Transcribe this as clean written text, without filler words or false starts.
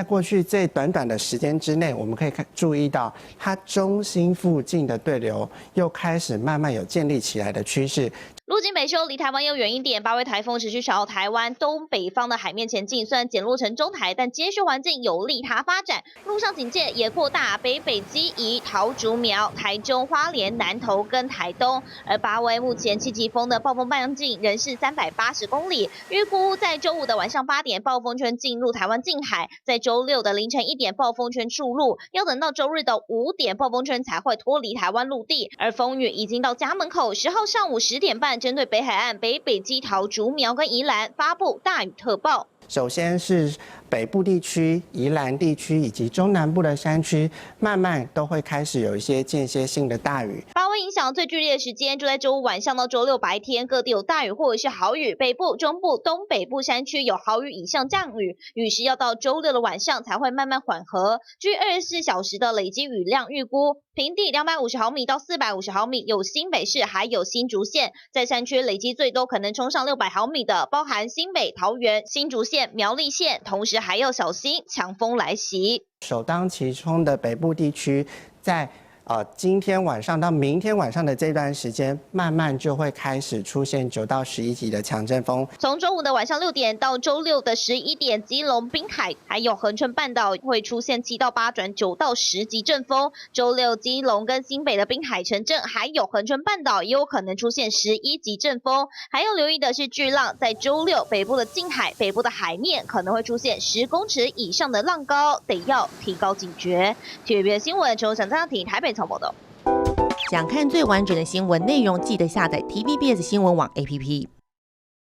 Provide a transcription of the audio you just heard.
在过去这短短的时间之内，我们可以注意到它中心附近的对流又开始慢慢有建立起来的趋势。路径北修离台湾又远一点，八位台风持续扫台湾东北方的海面前进，虽然减弱成中台，但接续环境有利它发展。陆上警戒也扩大，北基宜、桃竹苗、台中、花莲、南投跟台东。而八位目前7级风的暴风半径仍是380公里，预估在周五的晚上8点，暴风圈进入台湾近海，在周六的凌晨1点，暴风圈出陆，要等到周日的5点，暴风圈才会脱离台湾陆地。而风雨已经到家门口，10号上午10点半。针对北海岸、北基桃、竹苗跟宜兰发布大雨特报。首先是北部地区、宜兰地区以及中南部的山区，慢慢都会开始有一些间歇性的大雨。八位影响最剧烈的时间就在周五晚上到周六白天，各地有大雨或者是豪雨。北部、中部、东北部山区有豪雨以上降雨，雨势要到周六的晚上才会慢慢缓和。据24小时的累积雨量预估，平地250毫米到450毫米，有新北市还有新竹县，在山区累积最多可能冲上600毫米的，包含新北、桃园、新竹县、苗栗县，同时还要小心强风来袭。首当其冲的北部地区，在今天晚上到明天晚上的这段时间，慢慢就会开始出现9到11级的强阵风。从周五的晚上6点到周六的11点，基隆、滨海还有恒春半岛会出现7到8转9到10级阵风。周六基隆跟新北的滨海城镇还有恒春半岛也有可能出现11级阵风。还要留意的是巨浪，在周六北部的近海、北部的海面可能会出现10公尺以上的浪高，得要提高警觉。TVB 的新闻从小张庭台北报道。想看最完整的新闻内容，记得下载 TVBS 新闻网 APP。